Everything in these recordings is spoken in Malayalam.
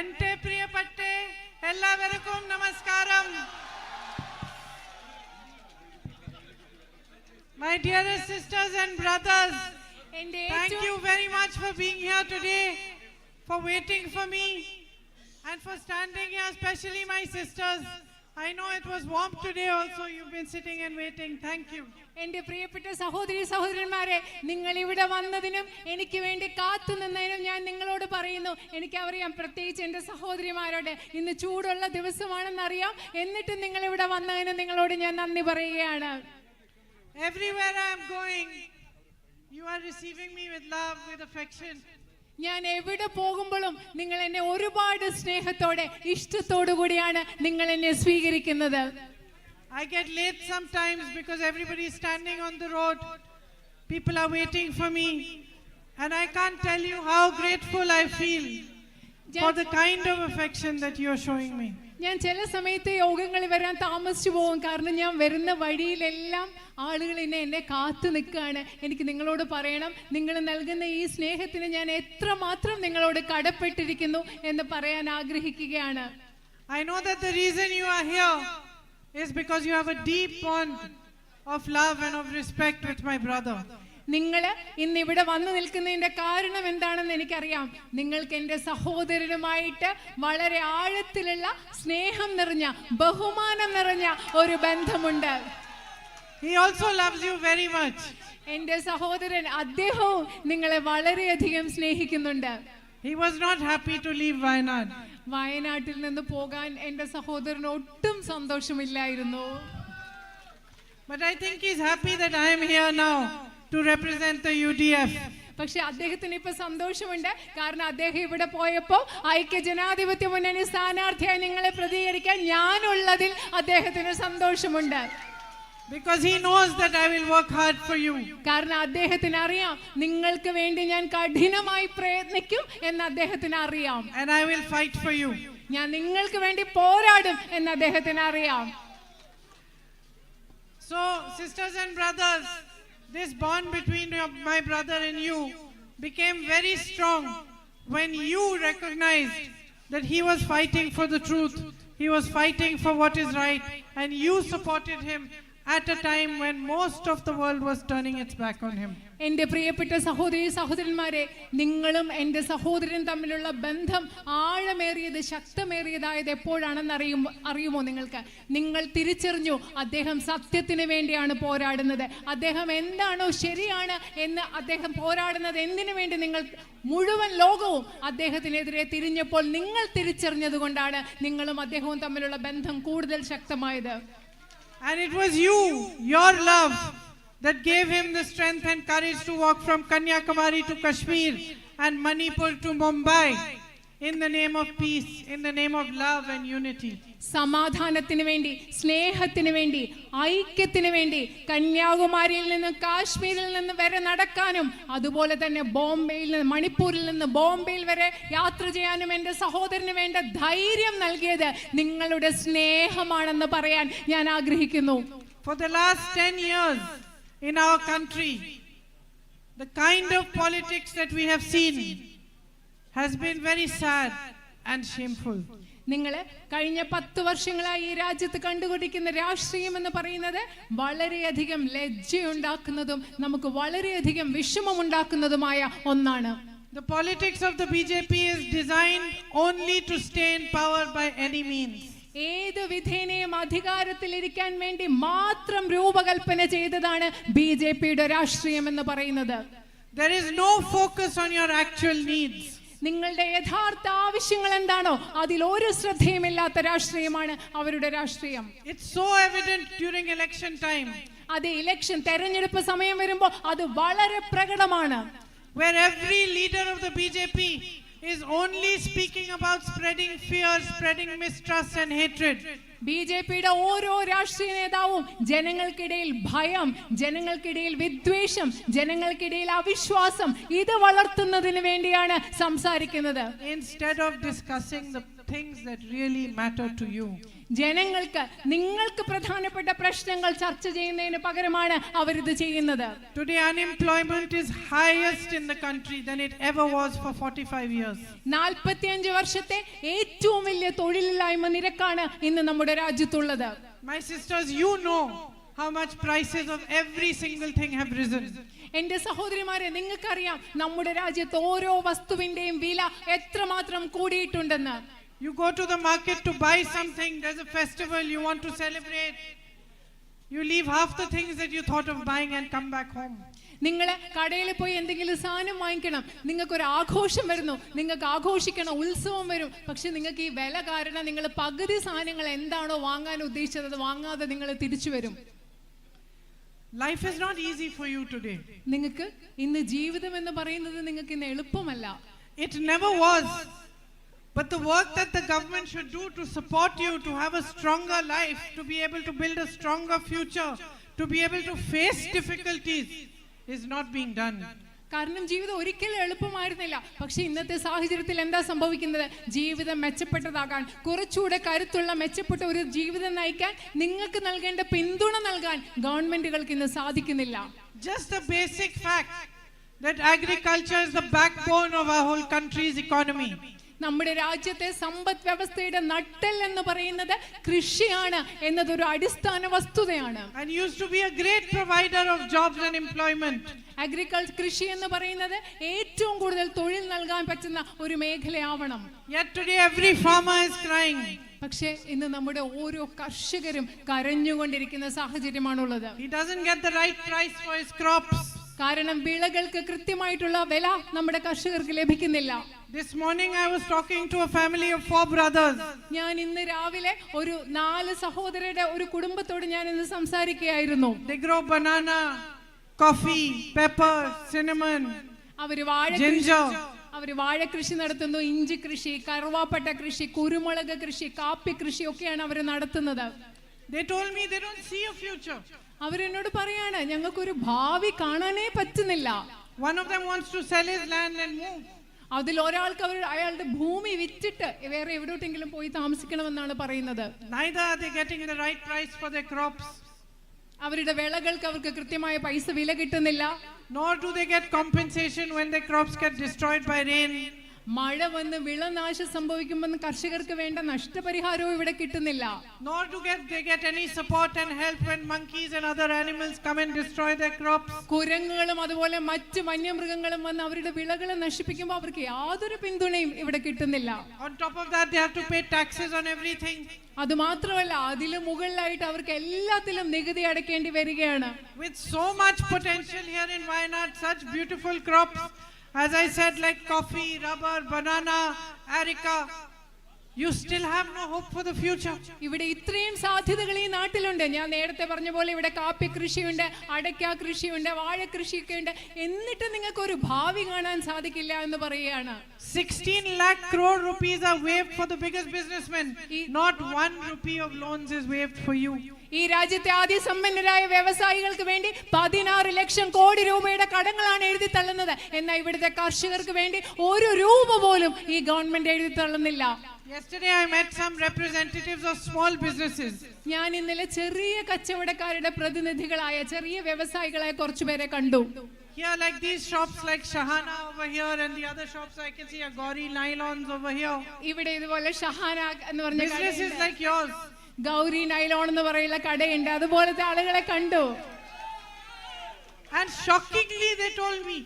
എന്റെ പ്രിയപ്പെട്ട എല്ലാവർക്കും നമസ്കാരം. My dearest sisters and brothers, thank you very much for being here today, for waiting for me and for standing here, especially my sisters. I know it was warm today also. You've been sitting and waiting. Thank you. എന്റെ പ്രിയപ്പെട്ട സഹോദരി സഹോദരന്മാരെ, നിങ്ങൾ ഇവിടെ വന്നതിനും എനിക്ക് വേണ്ടി കാത്തു നിന്നതിനും ഞാൻ നിങ്ങളോട് പറയുന്നു. എനിക്കറിയാം, പ്രത്യേകിച്ച് എൻ്റെ സഹോദരിമാരോട് ഇന്ന് ചൂടുള്ള ദിവസമാണെന്നറിയാം. എന്നിട്ടും നിങ്ങൾ ഇവിടെ വന്നതിന് നിങ്ങളോട് ഞാൻ നന്ദി പറയുകയാണ്. Everywhere I am going, you are receiving me with love, with affection. ഞാൻ എവിടെ പോകുമ്പോഴും നിങ്ങൾ എന്നെ ഒരുപാട് സ്നേഹത്തോടെ ഇഷ്ടത്തോടു കൂടിയാണ് നിങ്ങൾ എന്നെ സ്വീകരിക്കുന്നത്. I get late sometimes because everybody is standing on the road. People are waiting for me, and I can't tell you how grateful I feel for the kind of affection that you are showing me. ഞാൻ ചില സമയത്ത് യോഗങ്ങളിൽ വരാൻ താമസിച്ചു പോകും. കാരണം ഞാൻ വരുന്ന വഴിയിലെല്ലാം ആളുകൾ എന്നെ കാത്തു നിൽക്കുകയാണ്. എനിക്ക് നിങ്ങളോട് പറയണം, നിങ്ങൾ നൽകുന്ന ഈ സ്നേഹത്തിന് ഞാൻ എത്രമാത്രം നിങ്ങളോട് കടപ്പെട്ടിരിക്കുന്നു എന്ന് പറയാൻ ആഗ്രഹിക്കുകയാണ്. I know that the reason you are here is because you have a deep bond of love and of respect with my brother. നിങ്ങൾ ഇന്ന് ഇവിടെ വന്നു നിൽക്കുന്നതിന്റെ കാരണം എന്താണെന്ന് എനിക്കറിയാം. നിങ്ങൾക്ക് എൻ്റെ സഹോദരനുമായിട്ട് വളരെ ആഴത്തിലുള്ള സ്നേഹം നിറഞ്ഞ, ബഹുമാനം നിറഞ്ഞ ഒരു ബന്ധമുണ്ട്. He also loves you very much. എൻ്റെ സഹോദരൻ അദ്ദേഹവും നിങ്ങളെ വളരെയധികം സ്നേഹിക്കുന്നുണ്ട്. He was not happy to leave Wayanad. വയനാട്ടിൽ നിന്ന് പോകാൻ എൻ്റെ സഹോദരന് ഒട്ടും സന്തോഷമില്ലായിരുന്നു. But I think he's happy that I am here now to represent the UDF. പക്ഷെ അദ്ദേഹത്തിന് ഇപ്പൊ സന്തോഷമുണ്ട്. കാരണം അദ്ദേഹം ഇവിടെ പോയപ്പോ ഐക്യ ജനാധിപത്യ മുന്നണി സ്ഥാനാർത്ഥിയായി നിങ്ങളെ പ്രതികരിക്കാൻ ഞാനുള്ളതിൽ അദ്ദേഹത്തിന് സന്തോഷമുണ്ട്. Because he knows that I will work hard for you. കാരണം അദ്ദേഹത്തിന് അറിയാം നിങ്ങൾക്ക് വേണ്ടി ഞാൻ കഠിനമായി പ്രയത്നിക്കും എന്ന് അദ്ദേഹത്തിന് അറിയാം. And I will fight for you. ഞാൻ നിങ്ങൾക്ക് വേണ്ടി പോരാടും എന്ന് അദ്ദേഹത്തിന് അറിയാം. So sisters and brothers, this bond between my brother and you became very strong when you recognized that he was fighting for the truth. He was fighting for what is right, and you supported him at a time when most of the world was turning its back on him. എൻ്റെ പ്രിയപ്പെട്ട സഹോദരി സഹോദരന്മാരെ, നിങ്ങളും എൻ്റെ സഹോദരൻ തമ്മിലുള്ള ബന്ധം ആഴമേറിയത്, ശക്തമേറിയതായത് എപ്പോഴാണെന്ന് അറിയുമോ നിങ്ങൾക്ക്? നിങ്ങൾ തിരിച്ചറിഞ്ഞു അദ്ദേഹം സത്യത്തിന് വേണ്ടിയാണ് പോരാടുന്നത്. അദ്ദേഹം എന്താണോ ശരിയാണ് എന്ന് അദ്ദേഹം പോരാടുന്നത് എന്തിനു വേണ്ടി? നിങ്ങൾ മുഴുവൻ ലോകവും അദ്ദേഹത്തിനെതിരെ തിരിഞ്ഞപ്പോൾ നിങ്ങൾ തിരിച്ചറിഞ്ഞത് കൊണ്ടാണ് നിങ്ങളും അദ്ദേഹവും തമ്മിലുള്ള ബന്ധം കൂടുതൽ ശക്തമായത്. And it was you, your love, that gave him the strength and courage to walk from Kanyakumari to Kashmir and Manipur to Mumbai in the name of peace, in the name of love and unity. സമാധാനത്തിന് വേണ്ടി, സ്നേഹത്തിന് വേണ്ടി, ഐക്യത്തിന് വേണ്ടി കന്യാകുമാരിയിൽ നിന്ന് കാശ്മീരിൽ നിന്ന് വരെ നടക്കാനും അതുപോലെ തന്നെ ബോംബെയിൽ നിന്ന്, മണിപ്പൂരിൽ നിന്ന് ബോംബെയിൽ വരെ യാത്ര ചെയ്യാനും എൻ്റെ സഹോദരന് വേണ്ട ധൈര്യം നൽകിയത് നിങ്ങളുടെ സ്നേഹമാണെന്ന് പറയാൻ ഞാൻ ആഗ്രഹിക്കുന്നു. For the last 10 years in our country, the kind of politics that we have seen has been very sad and shameful. നിങ്ങൾ കഴിഞ്ഞ 10 വർഷങ്ങളായി ഈ രാജ്യത്ത് കണ്ടുകൊണ്ടിരിക്കുന്ന രാഷ്ട്രീയം എന്ന് പറയുന്നത് വളരെയധികം ലജ്ജയുണ്ടാക്കുന്നതും നമുക്ക് വളരെയധികം വിഷമമുണ്ടാക്കുന്നതുമായ ഒന്നാണ്. The politics of the BJP is designed only to stay in power by any means. ഏത് വിധേനയും അധികാരത്തിലിരിക്കാൻ വേണ്ടി മാത്രം രൂപകൽപ്പന ചെയ്തതാണ് BJPയുടെ രാഷ്ട്രീയം എന്ന് പറയുന്നത്. There is no focus on your actual needs. നിങ്ങളുടെ യഥാർത്ഥ ആവശ്യങ്ങൾ എന്താണോ അതിൽ ഒരു ശ്രദ്ധയുമില്ലാത്ത രാഷ്ട്രീയമാണ് അവരുടെ രാഷ്ട്രീയം. It's so evident during election time. അത് ഇലക്ഷൻ തെരഞ്ഞെടുപ്പ് സമയം വരുമ്പോൾ അത് വളരെ പ്രകടമാണ്. Where every leader of the BJP is only speaking about spreading fear, spreading mistrust and hatred. ബിജെപിയുടെ ഓരോ രാഷ്ട്രീയ നേതാവും ജനങ്ങൾക്കിടയിൽ ഭയം, ജനങ്ങൾക്കിടയിൽ വിദ്വേഷം, ജനങ്ങൾക്കിടയിൽ അവിശ്വാസം ഇത് വളർത്തുന്നതിന് വേണ്ടിയാണ് സംസാരിക്കുന്നത്. Instead of discussing the things that really matter to you. നിങ്ങൾക്ക് പ്രധാനപ്പെട്ട പ്രശ്നങ്ങൾ ചർച്ച ചെയ്യുന്നതിന് പകരമാണ് അവരിത് ചെയ്യുന്നത്. Today unemployment is highest in the country than it ever was for 45 years. 45 വർഷത്തെ ഏറ്റവും വലിയ തൊഴിലില്ലായ്മ നിരക്കാണ് ഇന്ന് നമ്മുടെ രാജ്യത്തുള്ളത്. My sisters, you know how much prices of every single thing have risen. എന്റെ സഹോദരിമാരെ, നിങ്ങൾക്കറിയാം നമ്മുടെ രാജ്യത്ത് ഓരോ വസ്തുവിന്റെയും വില എത്രമാത്രം കൂടിയിട്ടുണ്ടെന്ന്. You go to the market to buy something, there's a festival, you want to celebrate. You leave half the things that you thought of buying and come back home. നിങ്ങൾ കടയിൽ പോയി എന്തെങ്കിലും സാധനം വാങ്ങിക്കണം, നിങ്ങൾക്കൊരു ആഘോഷം വരുന്നു, നിങ്ങൾക്ക് ആഘോഷിക്കണം, ഉത്സവം വരും. പക്ഷെ നിങ്ങൾക്ക് ഈ വില കാരണം നിങ്ങൾ പകുതി സാധനങ്ങൾ എന്താണോ വാങ്ങാൻ ഉദ്ദേശിച്ചത് അത് വാങ്ങാതെ നിങ്ങൾ തിരിച്ചു വരും. Life is not easy for you today. നിങ്ങൾക്ക് ഇന്ന് ജീവിതം എന്ന് പറയുന്നത് നിങ്ങൾക്ക് ഇന്ന് എളുപ്പമല്ല. It never was. But the work that the government should do to support you to have a stronger life, to be able to build a stronger future, to be able to face difficulties is not being done. കാരണം ജീവിതം ഒരിക്കലും എളുപ്പമായിരുന്നില്ല. പക്ഷെ ഇന്നത്തെ സാഹചര്യത്തിൽ എന്താ സംഭവിക്കുന്നത്? ജീവിതം മെച്ചപ്പെട്ടതാകാൻ, കുറച്ചുകൂടെ കരുത്തുള്ള മെച്ചപ്പെട്ട ഒരു ജീവിതം നയിക്കാൻ നിങ്ങൾക്ക് നൽകേണ്ട പിന്തുണ നൽകാൻ ഗവൺമെന്റുകൾക്ക് ഇന്ന് സാധിക്കുന്നില്ല. Just the basic fact that agriculture is the backbone of our whole country's economy. നമ്മുടെ രാജ്യത്തെ സമ്പദ് വ്യവസ്ഥയുടെ നട്ടെൽ എന്ന് പറയുന്നത് കൃഷിയാണ് എന്നതൊരു അടിസ്ഥാന വസ്തുതയാണ്. And used to be a great provider of jobs and employment. Agriculture, കൃഷി എന്ന് പറയുന്നത് ഏറ്റവും കൂടുതൽ തൊഴിൽ നൽകാൻ പറ്റുന്ന ഒരു മേഖലയാവണം. Yet today every farmer is crying. പക്ഷേ ഇന്ന് നമ്മുടെ ഓരോ കർഷകരും കരഞ്ഞുകൊണ്ടിരിക്കുന്ന സാഹചര്യമാണുള്ളത്. He doesn't get the right price for his crops. കാരണം വിളകൾക്ക് കൃത്യമായിട്ടുള്ള വില നമ്മുടെ കർഷകർക്ക് ലഭിക്കുന്നില്ല. This morning I was talking to a family of 4 brothers. ഞാൻ ഇന്ന് രാവിലെ ഒരു 4 സഹോദരരുടെ ഒരു കുടുംബത്തോട് ഞാൻ ഇന്ന് സംസാരിക്കുകയായിരുന്നു. They grow banana, coffee, pepper, cinnamon, ginger. അവര് വാഴകൃഷി നടത്തുന്നു, ഇഞ്ചി കൃഷി, കറുവാപ്പട്ട കൃഷി, കുരുമുളക് കൃഷി, കാപ്പി കൃഷി ഒക്കെയാണ് അവർ നടത്തുന്നത്. They told me they don't see a future. അവരെന്നോട് പറയാണ് ഞങ്ങൾക്കൊരു ഭാവി കാണാനേ പറ്റുന്നില്ല. One of them wants to sell his land and move. അതിൽ ഒരാൾക്ക് അയാളുടെ ഭൂമി വിറ്റിട്ട് വേറെ എവിടോട്ടെങ്കിലും പോയി താമസിക്കണമെന്നാണ് പറയുന്നത്. Neither are they getting the right price for their crops. അവരുടെ വിളകൾക്ക് അവർക്ക് കൃത്യമായ പൈസ വില കിട്ടുന്നില്ല. Nor do they get compensation when their crops get destroyed by rain. മഴ വന്ന് വിളനാശം സംഭവിക്കുമ്പോൾ കർഷകർക്ക് വേണ്ട നഷ്ടപരിഹാരവും ഇവിടെ കിട്ടുന്നില്ല. Nor do they get any support and help when monkeys and other animals come and destroy their crops. കുരങ്ങുകളും അതുപോലെ മറ്റ് വന്യമൃഗങ്ങളും വന്ന് അവരുടെ വിളകളെ നശിപ്പിക്കുമ്പോൾ അവർക്ക് യാതൊരു പിന്തുണയും ഇവിടെ കിട്ടുന്നില്ല. On top of that they have to pay taxes on everything. അത് മാത്രമല്ല അതിലും മുകളിലായിട്ട് അവർക്ക് എല്ലാത്തിലും നികുതി അടയ്ക്കേണ്ടി വരികയാണ്. With so much potential here in Wayanad, such beautiful crops, as I said, like coffee, rubber, banana, areca, you still have no hope for the future. ഇവിടെ ഇത്രയും സാധ്യതകൾ ഈ നാട്ടിലുണ്ട്. ഞാൻ നേരത്തെ പറഞ്ഞ പോലെ ഇവിടെ കാപ്പി കൃഷിയുണ്ട്, അടയ്ക്ക കൃഷിയുണ്ട്, വാഴ കൃഷിയൊക്കെ ഉണ്ട്. എന്നിട്ട് നിങ്ങൾക്ക് ഒരു ഭാവി കാണാൻ സാധിക്കില്ല എന്ന് പറയുകയാണ്. 16 lakh crore rupees are waived for the biggest businessmen. Not 1 rupee of loans is waived for you. ഈ രാജ്യത്തെ ആദ്യ സമ്പന്നരായ വ്യവസായികൾക്ക് വേണ്ടി 16 ലക്ഷം കോടി രൂപയുടെ കടങ്ങളാണ് എഴുതി തള്ളുന്നത്. എന്നാൽ ഇവിടുത്തെ കർഷകർക്ക് വേണ്ടി ഒരു രൂപ പോലും ഈ ഗവൺമെന്റ് എഴുതി തള്ളുന്നില്ല. Yesterday I met some representatives of small businesses. ഞാൻ ഇന്നലെ ചെറിയ കച്ചവടക്കാരുടെ പ്രതിനിധികളായ ചെറിയ വ്യവസായികളായ കുറച്ചുപേരെ കണ്ടു. Here, like these shops like Shahana over here and the other shops I can see are Gauri nylons over here. ഇവിടെ ഇതുപോലെ ഷഹാന എന്ന് പറഞ്ഞ businesses like yours. Gauri nylon എന്ന് പറയുന്ന കടയുണ്ട്. അതുപോലത്തെ ആളുകളെ കണ്ടു. And shockingly they told me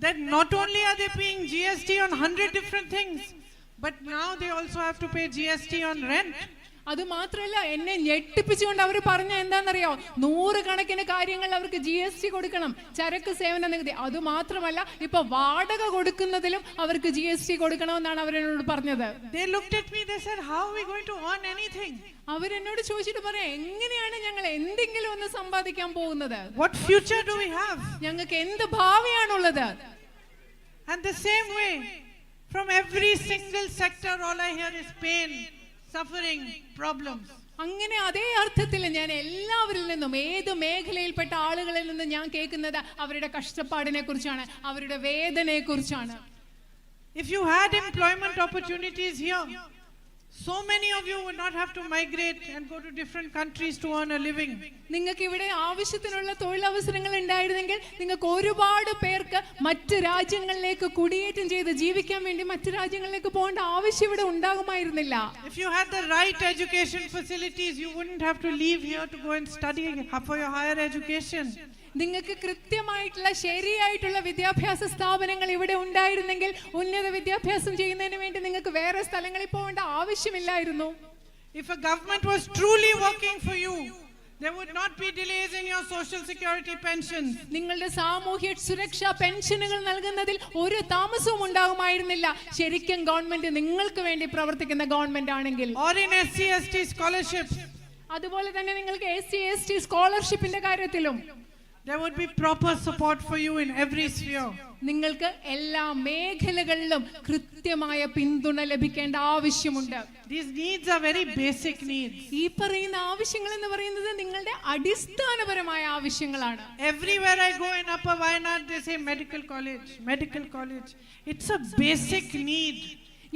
that not only are they paying GST on 100 different things, but now they also have to pay GST on rent. അത് മാത്രമല്ല എന്നെ ഞെട്ടിപ്പിച്ചുകൊണ്ട് അവർ പറഞ്ഞ എന്താണെന്നറിയോ, 100 കണക്കിന് കാര്യങ്ങൾ അവർക്ക് GST കൊടുക്കണം, ചരക്ക് സേവന നികുതി. അത് മാത്രമല്ല ഇപ്പൊ വാടക കൊടുക്കുന്നതിലും അവർക്ക് GST കൊടുക്കണമെന്നാണ് അവരെന്നോട് പറഞ്ഞത്. They looked at me, they said, how are we going to earn anything? അവരെന്നോട് ചോദിച്ചിട്ട് പറയാം, എങ്ങനെയാണ് ഞങ്ങൾ എന്തെങ്കിലും ഒന്ന് സമ്പാദിക്കാൻ പോകുന്നത്? What future do we have? ഞങ്ങൾക്ക് എന്ത് ഭാവിയാണുള്ളത്? And the same way, from every single sector all I hear is pain, suffering, problems. അങ്ങനെ അതേ അർത്ഥത്തിൽ ഞാൻ എല്ലാവരിൽ നിന്നും ഏത് മേഖലയിൽപ്പെട്ട ആളുകളിൽ നിന്നും ഞാൻ കേൾക്കുന്നത് അവരുടെ കഷ്ടപ്പാടിനെ കുറിച്ചാണ്, അവരുടെ വേദനയെ കുറിച്ചാണ്. If you had employment opportunities here, so many of you would not have to migrate and go to different countries to earn a living. നിങ്ങൾക്ക് ഇവിടെ ആവശ്യത്തിനുള്ള തൊഴിലവസരങ്ങൾ ഉണ്ടായിരുന്നെങ്കിൽ നിങ്ങൾക്ക് ഒരുപാട് പേർക്ക് മറ്റ് രാജ്യങ്ങളിലേക്ക് കുടിയേറ്റം ചെയ്ത് ജീവിക്കാൻ വേണ്ടി മറ്റ് രാജ്യങ്ങളിലേക്ക് പോകേണ്ട ആവശ്യം ഇവിടെ ഉണ്ടാകുമായിരുന്നില്ല. If you had the right education facilities, you wouldn't have to leave here to go and study for your higher education. നിങ്ങൾക്ക് കൃത്യമായിട്ടുള്ള ശരിയായിട്ടുള്ള വിദ്യാഭ്യാസ സ്ഥാപനങ്ങൾ ഇവിടെ ഉണ്ടായിരുന്നെങ്കിൽ ഉന്നത വിദ്യാഭ്യാസം ചെയ്യുന്നതിന് വേണ്ടി നിങ്ങൾക്ക് വേറെ സ്ഥലങ്ങളിൽ പോകേണ്ട ആവശ്യമില്ലായിരുന്നു. If a government was truly working for you, there would not be delays in your social security pensions. നിങ്ങളുടെ സാമൂഹ്യ സുരക്ഷാ പെൻഷനുകൾ നൽകുന്നതിൽ ഒരു താമസവും ഉണ്ടാകുമായിരുന്നില്ല ശരിക്കും ഗവൺമെന്റ് നിങ്ങൾക്ക് വേണ്ടി പ്രവർത്തിക്കുന്ന ഗവൺമെന്റ് ആണെങ്കിൽ. Or in SC/ST scholarships. അതുപോലെ തന്നെ നിങ്ങൾക്ക് SC/ST സ്കോളർഷിപ്പിന്റെ കാര്യത്തിലും there would be proper support for you in every sphere. നിങ്ങൾക്ക് എല്ലാ മേഖലകളിലും കൃത്യമായ പിന്തുണ ലഭിക്കേണ്ട ആവശ്യമുണ്ട്. These needs are very basic needs. ഈ പറയുന്ന ആവശ്യങ്ങൾ എന്ന് പറയുന്നത് നിങ്ങളുടെ അടിസ്ഥാനപരമായ ആവശ്യങ്ങളാണ്. Everywhere I go in Upper Wayanad, they say medical college, medical college. It's a basic need.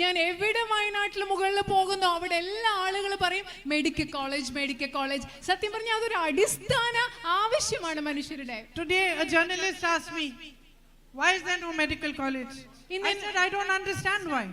ഞാൻ എവിടെ വയനാട്ടിൽ മുകളിൽ പോകുന്നു അവിടെ എല്ലാ ആളുകൾ പറയും മെഡിക്കൽ കോളേജ്, മെഡിക്കൽ കോളേജ്. സത്യം പറഞ്ഞാൽ അതൊരു അടിസ്ഥാന ആവശ്യമാണ് മനുഷ്യരുടെ. Today a journalist asked me, why is there no medical college? I said I don't understand why.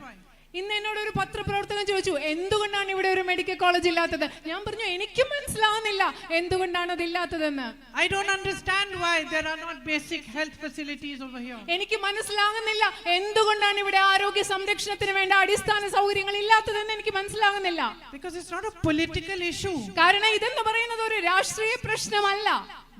ഇന്ന് എന്നോട് ഒരു പത്രപ്രവർത്തകൻ ചോദിച്ചു എന്തുകൊണ്ടാണ് ഇവിടെ ഒരു മെഡിക്കൽ കോളേജ് ഇല്ലാത്തത്. ഞാൻ പറഞ്ഞു എനിക്ക് മനസ്സിലാവുന്നില്ല എന്തുകൊണ്ടാണ് അത് ഇല്ലാത്തതെന്ന്. I don't understand why there are not basic health facilities over here. എനിക്ക് മനസ്സിലാകുന്നില്ല എന്തുകൊണ്ടാണ് ഇവിടെ ആരോഗ്യ സംരക്ഷണത്തിന് വേണ്ട അടിസ്ഥാന സൗകര്യങ്ങൾ ഇല്ലാത്തതെന്ന് എനിക്ക് മനസ്സിലാകുന്നില്ല. Because it's not a political issue. കാരണം ഇതെന്ന് പറയുന്നത് ഒരു രാഷ്ട്രീയ പ്രശ്നമല്ല.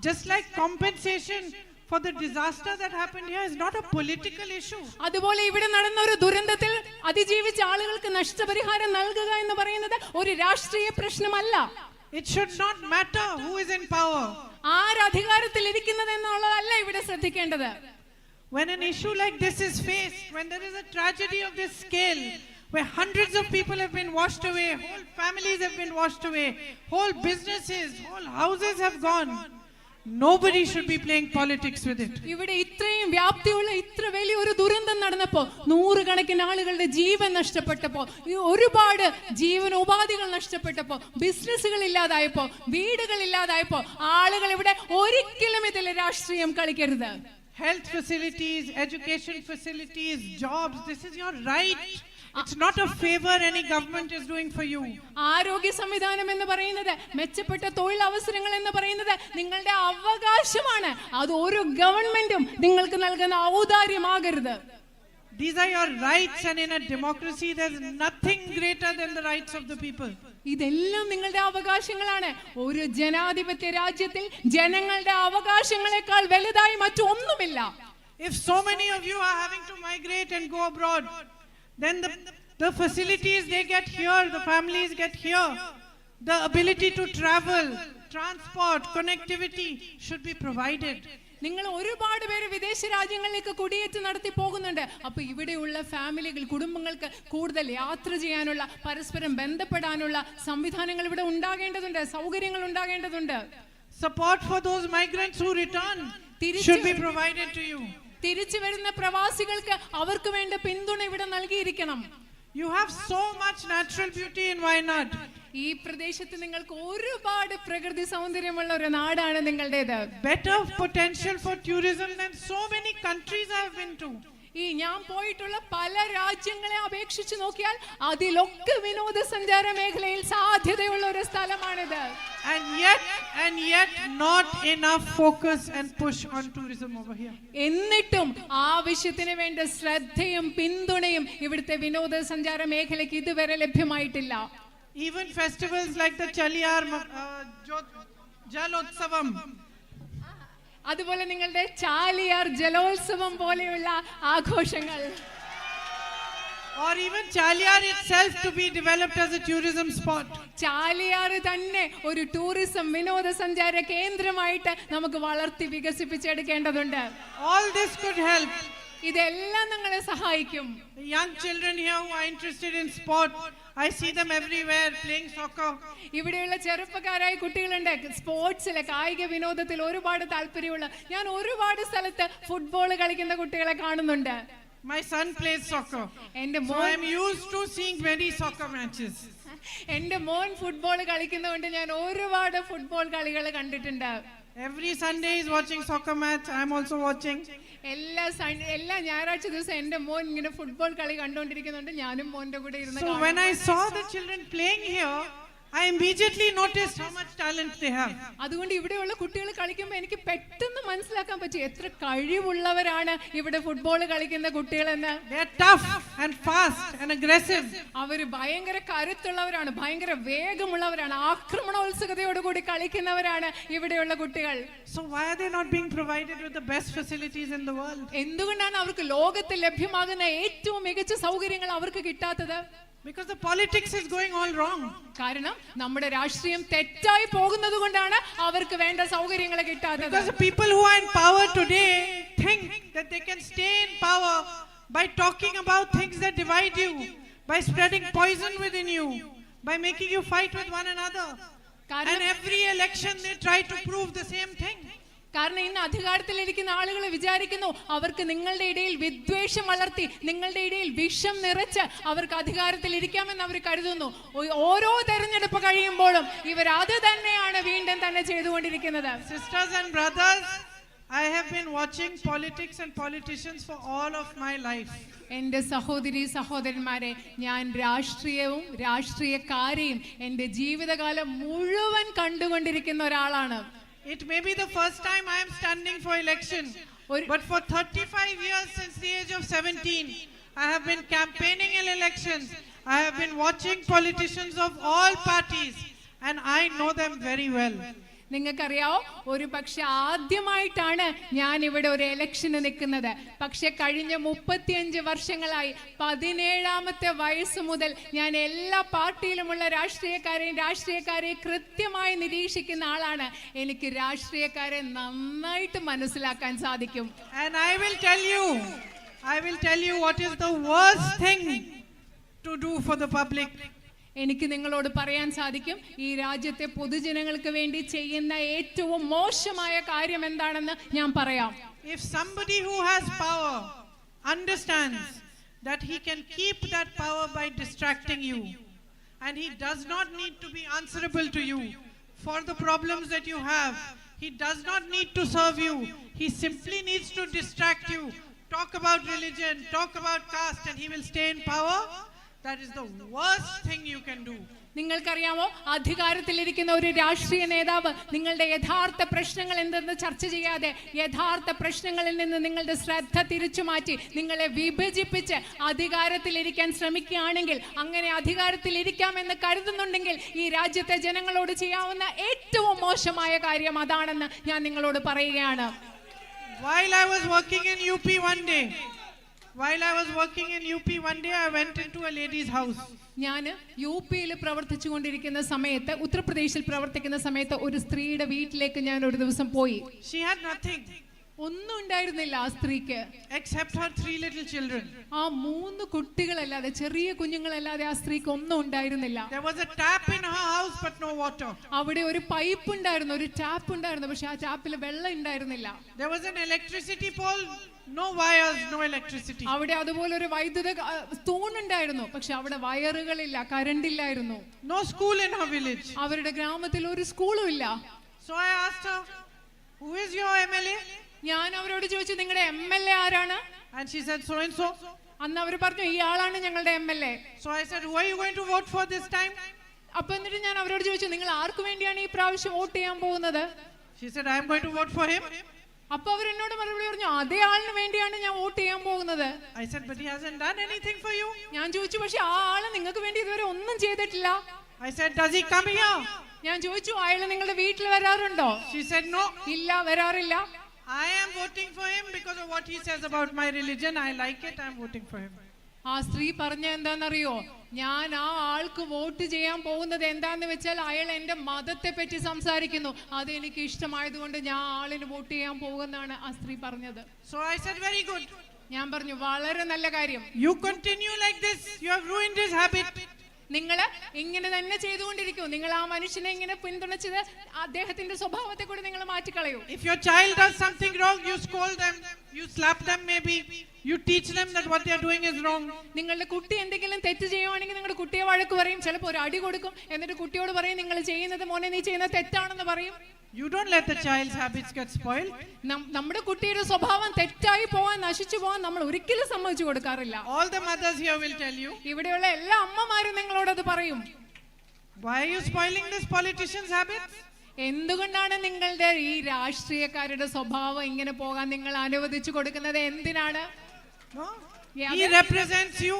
Just like compensation for the disaster that happened here is not a political issue. അതുപോലെ ഇവിടെ നടന്ന ഒരു ദുരന്തത്തിൽ അതിജീവിച്ച ആളുകൾക്ക് നഷ്ടപരിഹാരം നൽകുക എന്ന് പറയുന്നത് ഒരു രാഷ്ട്രീയ പ്രശ്നമല്ല. It should not matter who is in power. ആര് അധികാരത്തിൽ ഇരിക്കുന്നത് എന്നുള്ളതല്ല ഇവിടെ ശ്രദ്ധിക്കേണ്ടത്. When an issue like this is faced, when there is a tragedy of this scale, where hundreds of people have been washed away, whole families have been washed away, whole businesses, whole houses have gone, nobody should be playing politics with it. ഇവിടെ ഇത്രയും വ്യാപ്തിയുള്ള ഇത്ര വലിയ ഒരു ദുരന്തം നടന്നപ്പോൾ നൂറുകണക്കിന് ആളുകളുടെ ജീവൻ നഷ്ടപ്പെട്ടപ്പോൾ ഒരുപാട് ജീവനോപാധികൾ നഷ്ടപ്പെട്ടപ്പോൾ ബിസിനസ്സുകൾ ഇല്ലാതായപ്പോൾ വീടുകൾ ഇല്ലാതായപ്പോൾ ആളുകൾ ഇവിടെ ഒരിക്കലും ഇതിൽ രാഷ്ട്രീയം കളിക്കരുത്. Health facilities, education facilities, jobs, this is your right. It's not a favor any government is doing for you. ആരോഗ്യ സംവിധാനം എന്ന് പറയുന്നത് മെച്ചപ്പെട്ട തൊഴിൽ അവസരങ്ങൾ എന്ന് പറയുന്നത് നിങ്ങളുടെ അവകാശമാണ്. അത് ഒരു ഗവൺമെന്റും നിങ്ങൾക്ക് നൽകുന്ന ഔദാര്യമാകരുത്. These are your rights, and in a democracy there's nothing greater than the rights of the people. ഇതെല്ലാം നിങ്ങളുടെ അവകാശങ്ങളാണ്. ഒരു ജനാധിപത്യ രാജ്യത്തിൽ ജനങ്ങളുടെ അവകാശങ്ങളെക്കാൾ വലുതായി മറ്റൊന്നുമില്ല. If so many of you are having to migrate and go abroad, then the facilities they get here, the families get here, the ability to travel, transport, connectivity should be provided. നിങ്ങൾ ഒരുപാട് പേര് വിദേശ രാജ്യങ്ങളിലേക്ക് കുടിയേറ്റം നടത്തി പോകുന്നുണ്ട്. അപ്പൊ ഇവിടെയുള്ള ഫാമിലികൾ, കുടുംബങ്ങൾക്ക് കൂടുതൽ യാത്ര ചെയ്യാനുള്ള, പരസ്പരം ബന്ധപ്പെടാനുള്ള സംവിധാനങ്ങൾ ഇവിടെ ഉണ്ടാകേണ്ടതുണ്ട്, സൗകര്യങ്ങൾ ഉണ്ടാകേണ്ടതുണ്ട്. Support for those migrants who return should be provided to you. തിരിച്ചു വരുന്ന പ്രവാസികൾക്ക് അവർക്ക് വേണ്ട പിന്തുണ ഇവിടെ നൽകിയിരിക്കണം. You have so much natural beauty in Wayanad. ഈ പ്രദേശത്ത് നിങ്ങൾക്ക് ഒരുപാട് പ്രകൃതി സൗന്ദര്യമുള്ള ഒരു നാടാണ് നിങ്ങളുടേത്. Better potential for tourism than so many countries I have been to. ഈ ഞാൻ പോയിട്ടുള്ള പല രാജ്യങ്ങളെ അപേക്ഷിച്ച് നോക്കിയാൽ അതിലൊക്കെ വിനോദസഞ്ചാര മേഖലയിൽ സാധ്യതയുള്ള ഒരു സ്ഥലമാണിത്. And yet not enough focus and push on tourism over here. എന്നിട്ടും ആവശ്യത്തിന് വേണ്ട ശ്രദ്ധയും പിന്തുണയും ഇവിടുത്തെ വിനോദസഞ്ചാര മേഖലയ്ക്ക് ഇതുവരെ ലഭ്യമായിട്ടില്ല. Even festivals like the Chaliyar Jalotsavam, അതുപോലെ നിങ്ങളുടെ ചാലിയാർ ജലോത്സവം പോലെയുള്ള ആഘോഷങ്ങൾ, or even Chaliyar itself to be developed as a tourism spot. Chaliyar തന്നെ ഒരു ടൂറിസം വിനോദസഞ്ചാര കേന്ദ്രമായിട്ട് നമുക്ക് വളർത്തി വികസിപ്പിച്ചെടുക്കേണ്ടതുണ്ട്. All this could help ഇതെല്ലാം നിങ്ങളെ സഹായിക്കും. The young children here who are interested in sport, I see them everywhere playing soccer. ഇവിടെയുള്ള ചെറുപ്പക്കാരായ കുട്ടികളുണ്ട്, സ്പോർട്സിലെ കായിക വിനോദത്തിൽ ഒരുപാട് താല്പര്യമുള്ള. ഞാൻ ഒരുപാട് സ്ഥലത്ത് ഫുട്ബോൾ കളിക്കുന്ന കുട്ടികളെ കാണുന്നുണ്ട്. My son plays soccer. So I am used to seeing many soccer matches. എന്റെ മോൻ ഫുട്ബോൾ കളിക്കുന്നതുകൊണ്ട് ഞാൻ ഒരുപാട് ഫുട്ബോൾ കളികൾ കണ്ടിട്ടുണ്ട്. Every Sunday is watching soccer match. I am also watching. എല്ലാ ഞായറാഴ്ച ദിവസം എന്റെ മോൻ ഇങ്ങനെ ഫുട്ബോൾ കളി കണ്ടുകൊണ്ടിരിക്കുന്നുണ്ട്. ഞാനും മോന്റെ കൂടെ ഇരുന്ന്. So when I saw the children playing here, I immediately noticed how much talent they have. അതുകൊണ്ട് ഇവിടെയുള്ള കുട്ടികൾ കളിക്കുമ്പോൾ എനിക്ക് പെട്ടെന്ന് മനസ്സിലാക്കാൻ പറ്റി എത്ര കഴിവുള്ളവരാണ് ഇവിടെ ഫുട്ബോൾ കളിക്കുന്ന കുട്ടികളെന്ന്. They are tough and fast and aggressive. അവർ ഭയങ്കര കരുത്തുള്ളവരാണ്, ഭയങ്കര വേഗമുള്ളവരാണ്, ആക്രമണോത്സുകതയോടുകൂടി കളിക്കുന്നവരാണ് ഇവിടെയുള്ള കുട്ടികൾ. So why are they not being provided with the best facilities in the world? എന്തുകൊണ്ടാണ് അവർക്ക് ലോകത്തിൽ ലഭ്യമാകുന്ന ഏറ്റവും മികച്ച സൗകര്യങ്ങൾ അവർക്ക് കിട്ടാത്തത്? Because the politics is going all wrong. കാരണം നമ്മുടെ രാഷ്ട്രീയം തെറ്റായി പോകുന്നത് കൊണ്ടാണ് അവർക്ക് വേണ്ട സൗകര്യങ്ങൾ കിട്ടാത്തത്. Because the people who are in power today think that they can stay in power by talking about things that divide you, by spreading poison within you, by making you fight with one another. And every election they try to prove the same thing. കാരണം ഇന്ന് അധികാരത്തിലിരിക്കുന്ന ആളുകൾ വിചാരിക്കുന്നു അവർക്ക് നിങ്ങളുടെ ഇടയിൽ വിദ്വേഷം വളർത്തി, നിങ്ങളുടെ ഇടയിൽ വിഷം നിറച്ച് അവർക്ക് അധികാരത്തിൽ ഇരിക്കാമെന്ന് അവർ കരുതുന്നു. ഓരോ തെരഞ്ഞെടുപ്പ് കഴിയുമ്പോഴും ഇവർ അത് തന്നെയാണ് വീണ്ടും തന്നെ ചെയ്തുകൊണ്ടിരിക്കുന്നത്. Sisters and brothers, I have been watching politics and politicians for all of my life. എന്റെ സഹോദരി സഹോദരന്മാരെ, ഞാൻ രാഷ്ട്രീയവും രാഷ്ട്രീയക്കാരെയും എന്റെ ജീവിതകാലം മുഴുവൻ കണ്ടുകൊണ്ടിരിക്കുന്ന ഒരാളാണ്. It may be the first time I am standing for election, but for 35 years since the age of 17, I have been campaigning in elections. I have been watching politicians of all parties and I know them very well. നിങ്ങൾക്കറിയാവോ, ഒരു പക്ഷെ ആദ്യമായിട്ടാണ് ഞാൻ ഇവിടെ ഒരു ഇലക്ഷന് നിൽക്കുന്നത്. പക്ഷെ കഴിഞ്ഞ 35 വർഷങ്ങളായി 17ാമത്തെ വയസ്സ് മുതൽ ഞാൻ എല്ലാ പാർട്ടിയിലുമുള്ള രാഷ്ട്രീയക്കാരെയും കൃത്യമായി നിരീക്ഷിക്കുന്ന ആളാണ്. എനിക്ക് രാഷ്ട്രീയക്കാരെ നന്നായിട്ട് മനസ്സിലാക്കാൻ സാധിക്കും. And I will tell you what is the worst thing to do for the public. എനിക്ക് നിങ്ങളോട് പറയാൻ സാധിക്കും, ഈ രാജ്യത്തെ പൊതുജനങ്ങൾക്ക് വേണ്ടി ചെയ്യുന്ന ഏറ്റവും മോശമായ കാര്യം എന്താണെന്ന് ഞാൻ പറയാം. If somebody who has power understands that he can keep that power by distracting you and he does not need to be answerable to you for the problems that you have, he does not need to serve you, he simply needs to distract you, talk about religion, talk about caste, and he will stay in power. That is the worst thing you can do. നിങ്ങൾക്കറിയാമോ, അധികാരത്തിലിരിക്കുന്ന ഒരു രാഷ്ട്രീയ നേതാവ് നിങ്ങളുടെ യഥാർത്ഥ പ്രശ്നങ്ങൾ എന്തെന്ന് ചർച്ച ചെയ്യാതെ യഥാർത്ഥ പ്രശ്നങ്ങളിൽ നിന്ന് നിങ്ങളുടെ ശ്രദ്ധ തിരിച്ചു മാറ്റി നിങ്ങളെ വിഭജിപ്പിച്ച് അധികാരത്തിലിരിക്കാൻ ശ്രമിക്കുകയാണെങ്കിൽ, അങ്ങനെ അധികാരത്തിലിരിക്കാമെന്ന് കരുതുന്നുണ്ടെങ്കിൽ ഈ രാജ്യത്തെ ജനങ്ങളോട് ചെയ്യാവുന്ന ഏറ്റവും മോശമായ കാര്യം അതാണെന്ന് ഞാൻ നിങ്ങളോട് പറയുകയാണ്. While I was working in UP one day, I went into a lady's house. ഞാൻ യുപിയിൽ പ്രവർത്തിച്ചുകൊണ്ടിരിക്കുന്ന സമയത്ത്, ഉത്തർപ്രദേശിൽ പ്രവർത്തിക്കുന്ന സമയത്ത് ഒരു സ്ത്രീയുടെ വീട്ടിലേക്ക് ഞാൻ ഒരു ദിവസം പോയി. She had nothing. ഒന്നും ഉണ്ടായിരുന്നില്ല ആ സ്ത്രീക്ക്, except her 3 little children. ആ 3 കുട്ടികളല്ലാതെ, ചെറിയ കുഞ്ഞുങ്ങളല്ലാതെ ആ സ്ത്രീക്ക് ഒന്നും ഉണ്ടായിരുന്നില്ല. There was a tap in her house but no water. അവിടെ ഒരു പൈപ്പ് ഉണ്ടായിരുന്നു, ഒരു ടാപ്പ് ഉണ്ടായിരുന്നു, പക്ഷെ ആ ടാപ്പിൽ വെള്ളം ഉണ്ടായിരുന്നില്ല. There was an electricity pole, no wires, no electricity. അവിടെ അതുപോലെ ഒരു വൈദ്യുത തൂണുണ്ടായിരുന്നു, പക്ഷെ അവിടെ വയറുകളില്ല, കറണ്ട് ഇല്ലായിരുന്നു. No school in her village. അവരുടെ ഗ്രാമത്തിൽ ഒരു സ്കൂളും ഇല്ല. So I asked her, who is your MLA? ഞാൻ അവരോട് ചോദിച്ചു, നിങ്ങളുടെ MLA ആരാണ്? And she said so and so. അന്ന് അവർ പറഞ്ഞു, ഈ ആളാണ് ഞങ്ങളുടെ MLA. So I said, who are you going to vote for this time? അപ്പൊ എന്നിട്ട് ഞാൻ അവരോട് ചോദിച്ചു, നിങ്ങൾ ആർക്ക് വേണ്ടിയാണ് ഈ പ്രാവശ്യം വോട്ട് ചെയ്യാൻ പോകുന്നത്? She said, I am going to vote for him. അപ്പൊ അവർ എന്നോട് മറുപടി പറഞ്ഞു, അതേ ആളിന് വേണ്ടിയാണ് ഞാൻ വോട്ട് ചെയ്യാൻ പോകുന്നത്. I said, but he hasn't done anything for you. ഞാൻ ചോദിച്ചു, പക്ഷെ ആ ആള് നിങ്ങൾക്ക് വേണ്ടി ഇതുവരെ ഒന്നും ചെയ്തിട്ടില്ല. I said, does he come here? ഞാൻ ചോദിച്ചു, അയാൾ നിങ്ങളുടെ വീട്ടിൽ വരാറുണ്ടോ? She said, no. ഇല്ല, വരാറില്ല. I am voting for him because of what he says about my religion. I like it. I am voting for him. ആ സ്ത്രീ പറഞ്ഞ എന്താണെന്നറിയോ, ഞാൻ ആ ആൾക്ക് വോട്ട് ചെയ്യാൻ പോകുന്നത് എന്താന്ന് വെച്ചാൽ അയാൾ എന്റെ മതത്തെ പറ്റി സംസാരിക്കുന്നു, അത് എനിക്ക് ഇഷ്ടമായതുകൊണ്ട് ഞാൻ ആളിന് വോട്ട് ചെയ്യാൻ പോകുന്നതാണ് ആ സ്ത്രീ പറഞ്ഞത്. So I said, very good. ഞാൻ പറഞ്ഞു വളരെ നല്ല കാര്യം. You continue like this, you have ruined his habit. നിങ്ങൾ ഇങ്ങനെ തന്നെ ചെയ്തുകൊണ്ടിരിക്കൂ. നിങ്ങൾ ആ മനുഷ്യനെ ഇങ്ങനെ പിന്തുണച്ചത് അദ്ദേഹത്തിന്റെ സ്വഭാവത്തെ കൂടി നിങ്ങൾ മാറ്റിക്കളയൂ. If your child does something wrong, you scold them, you slap them maybe, you teach them that what they are doing is wrong. നിങ്ങളുടെ കുട്ടി എന്തെങ്കിലും തെറ്റ് ചെയ്യുവാണെങ്കിൽ നിങ്ങളുടെ കുട്ടിയെ വഴക്ക് പറയും, ചിലപ്പോൾ ഒരു അടി കൊടുക്കും, എന്നിട്ട് കുട്ടിയോട് പറയും നിങ്ങൾ ചെയ്യുന്നത് മോനെ നീ ചെയ്യുന്നത് തെറ്റാണെന്ന് പറയും. You don't let the child's habits get spoiled. നമ്മുടെ കുട്ടിയുടെ സ്വഭാവം തെറ്റായി പോവാൻ നശിച്ചു പോവാൻ നമ്മൾ ഒരിക്കലും സമ്മതിച്ചു കൊടുക്കാറില്ല. All the mothers here will tell you. ഇവിടെയുള്ള എല്ലാ അമ്മമാരും നിങ്ങളോട് അത് പറയും. Why are you spoiling this politician's habits? എന്തുകൊണ്ടാണ് നിങ്ങളുടെ ഈ രാഷ്ട്രീയക്കാരുടെ സ്വഭാവം ഇങ്ങനെ പോകാൻ നിങ്ങൾ അനുവദിച്ചു കൊടുക്കുന്നത്? എന്തിനാണ്? He represents you.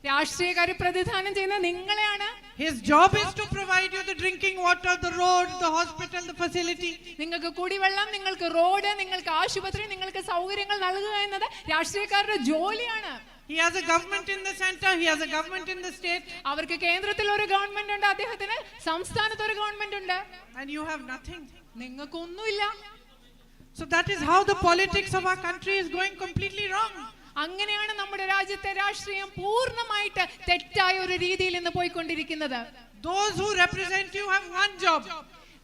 രാഷ്ട്രീയക്കാരെ പ്രതിദാനം ചെയ്യുന്ന നിങ്ങളെയാണ്. His job is to provide you the drinking water, the road, the hospital, the facility. നിങ്ങൾക്ക് കുടിവെള്ളം, നിങ്ങൾക്ക് റോഡ്, നിങ്ങൾക്ക് ആശുപത്രി, നിങ്ങൾക്ക് സൗകര്യങ്ങൾ നൽകുക എന്നത് രാഷ്ട്രീയക്കാരുടെ ജോലിയാണ്. He has a government in the center, he has a government in the state. അവർക്ക് കേന്ദ്രത്തിൽ ഒരു ഗവൺമെന്റ് ഉണ്ട്, അദ്ദേഹത്തിന് സംസ്ഥാനത്ത് ഒരു ഗവൺമെന്റ് ഉണ്ട്. And you have nothing. നിങ്ങൾക്കൊന്നുമില്ല. So that is how the politics of our country is going completely wrong. അങ്ങനെയാണ് നമ്മുടെ രാജ്യത്തെ രാഷ്ട്രീയം പൂർണ്ണമായിട്ട് തെറ്റായ ഒരു രീതിയിൽ ഇന്ന് പോയിക്കൊണ്ടിരിക്കുന്നത്. Those who represent you have one job.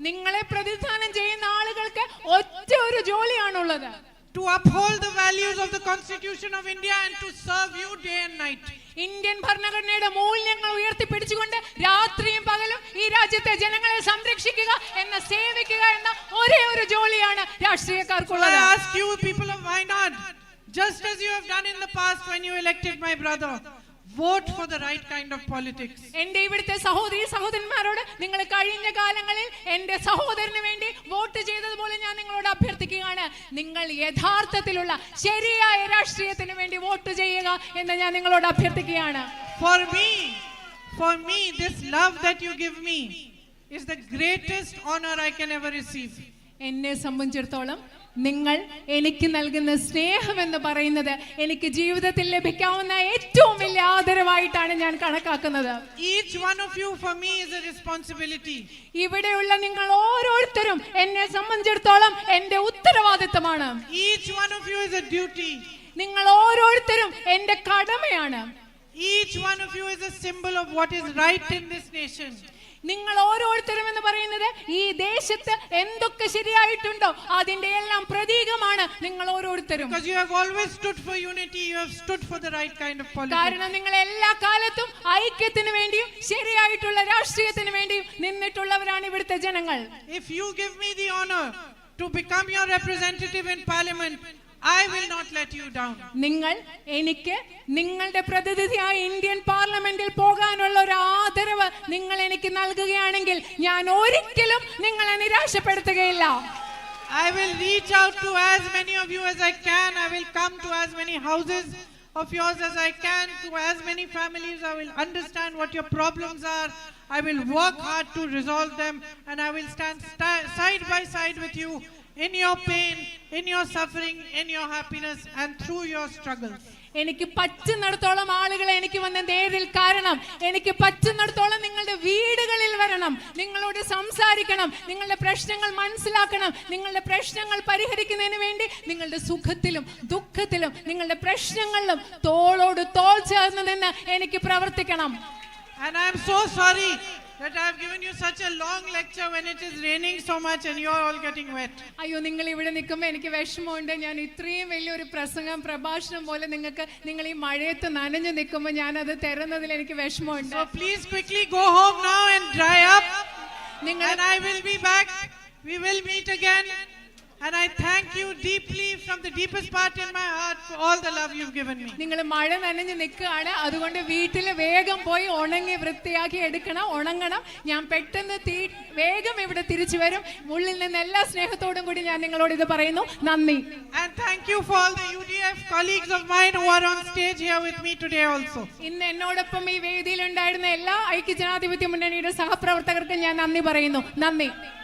നിങ്ങളെ പ്രതിദാനം ചെയ്യുന്ന ആളുകൾക്ക് ഒറ്റ ഒരു ജോലിയാണുള്ളത്. To uphold the values of the Constitution of India and to serve you day and night. Indian ഭരണഘടനയുടെ മൂല്യങ്ങൾ ഉയർത്തിപ്പിടിച്ചുകൊണ്ട് രാത്രിയും പകലും ഈ രാജ്യത്തെ ജനങ്ങളെ സംരക്ഷിക്കുക എന്ന സേവിക്കുക എന്ന ഒരേ ഒരു ജോലിയാണ് രാഷ്ട്രീയക്കാർക്കുള്ളത്. I ask you, people of Wayanad, just as you have done in the past when you elected my brother, vote for the right kind of politics. എന്റെ ഇവിടുത്തെ സഹോദരി സഹോദരന്മാരോട് നിങ്ങൾ കഴിഞ്ഞ കാലങ്ങളിൽ എന്റെ സഹോദരന് വേണ്ടി വോട്ട് ചെയ്തതുപോലെ ഞാൻ നിങ്ങളോട് അഭ്യർത്ഥിക്കുകയാണ്. നിങ്ങൾ യഥാർത്ഥത്തിലുള്ള ശരിയായ രാഷ്ട്രീയത്തിന് വേണ്ടി വോട്ട് ചെയ്യുക എന്ന് ഞാൻ നിങ്ങളോട് അഭ്യർത്ഥിക്കുകയാണ്. For me, this love that you give me is the greatest honor I can ever receive. എന്നെ സംബന്ധിച്ചിടത്തോളം നിങ്ങൾ എനിക്ക് നൽകുന്ന സ്നേഹം എന്ന് പറയുന്നത് എനിക്ക് ജീവിതത്തിൽ ലഭിക്കാവുന്ന ഏറ്റവും വലിയ ആദരവായിട്ടാണ് ഞാൻ കണക്കാക്കുന്നത്. Each one of you for me is a responsibility. ഇവിടെയുള്ള നിങ്ങൾ ഓരോരുത്തരും എന്നെ സംബന്ധിച്ചിടത്തോളം എന്റെ ഉത്തരവാദിത്തമാണ്. Each one of you is a duty. നിങ്ങൾ ഓരോരുത്തരും എന്റെ കടമയാണ്. Each one of you is a symbol of what is right in this nation. നിങ്ങൾ ഓരോരുത്തരും എന്ന് പറയുന്നത് ഈ ദേശത്ത് എന്തൊക്കെ ശരിയായിട്ടുണ്ടോ അതിന്റെ എല്ലാം പ്രതീകമാണ് നിങ്ങൾ ഓരോരുത്തരും. Because you have always stood for unity, you have stood for the right kind of politics. കാരണം നിങ്ങൾ എല്ലാ കാലത്തും ഐക്യത്തിന് വേണ്ടിയും ശരിയായിട്ടുള്ള രാഷ്ട്രീയത്തിന് വേണ്ടിയും നിന്നിട്ടുള്ളവരാണ് ഇവിടുത്തെ ജനങ്ങൾ. If you give me the honor to become your representative in parliament, I will not let you down. നിങ്ങൾ എനിക്ക് നിങ്ങളുടെ പ്രതിനിധിയായി ഇന്ത്യൻ പാർലമെന്റിൽ പോകാനുള്ള ഒരു ആദരവ് നിങ്ങൾ എനിക്ക് നൽകുകയാണെങ്കിൽ ഞാൻ ഒരിക്കലും നിങ്ങളെ നിരാശപ്പെടുത്തുകയില്ല. I will reach out to as many of you as I can. I will come to as many houses of yours as I can, to as many families. I will understand what your problems are. I will work hard to resolve them, and I will stand side by side with you in your pain, in your suffering, in your happiness, and through your struggles. എനിക്ക് പറ്റുന്നിടത്തോളം ആളുകളെ എനിക്ക് വന്ന് നേരിൽ കാരണം, എനിക്ക് പറ്റുന്നിടത്തോളം നിങ്ങളുടെ വീടുകളിൽ വരണം, നിങ്ങളോട് സംസാരിക്കണം, നിങ്ങളുടെ പ്രശ്നങ്ങൾ മനസ്സിലാക്കണം, നിങ്ങളുടെ പ്രശ്നങ്ങൾ പരിഹരിക്കുന്നതിന് വേണ്ടി നിങ്ങളുടെ സുഖത്തിലും ദുഃഖത്തിലും നിങ്ങളുടെ പ്രശ്നങ്ങളിലും തോളോട് തോൾ ചേർന്ന് നിന്ന് എനിക്ക് പ്രവർത്തിക്കണം. And I am so sorry that I have given you such a long lecture when it is raining so much and you are all getting wet. അയ്യോ, നിങ്ങൾ ഇവിടെ നിൽക്കുമ്പോൾ എനിക്ക് വിഷമമുണ്ട്. ഞാൻ ഇത്രയും വലിയൊരു പ്രഭാഷണം പോലെ നിങ്ങൾ ഈ മഴയത്ത് നനഞ്ഞു നിൽക്കുമ്പോൾ ഞാൻ അത് തരുന്നതിൽ എനിക്ക് വിഷമമുണ്ട്. So please quickly go home now and dry up. And I will be back. We will meet again. And I thank you deeply from the deepest part in my heart for all the love you've given me. നിങ്ങൾ മഴ നനഞ്ഞു നിൽക്കുകയാണ്, അതുകൊണ്ട് വീട്ടിൽ വേഗം പോയി ഉണങ്ങി വൃത്തിയാക്കി എടുക്കണം, ഉണങ്ങണം. ഞാൻ പെട്ടെന്ന് വേഗം ഇവിടെ തിരിച്ചു വരും. ഉള്ളിൽ നിന്ന് എല്ലാ സ്നേഹത്തോടും കൂടി ഞാൻ നിങ്ങളോട് ഇത് പറയുന്നു. നന്ദി. And thank you for all the UDF colleagues of mine who are on stage here with me today also. ഇന്ന് എന്നോടൊപ്പം ഈ വേദിയിൽ ഉണ്ടായിരുന്ന എല്ലാ ഐക്യജനാധിപത്യ മുന്നണിയുടെ സഹപ്രവർത്തകർക്കും ഞാൻ നന്ദി പറയുന്നു. നന്ദി.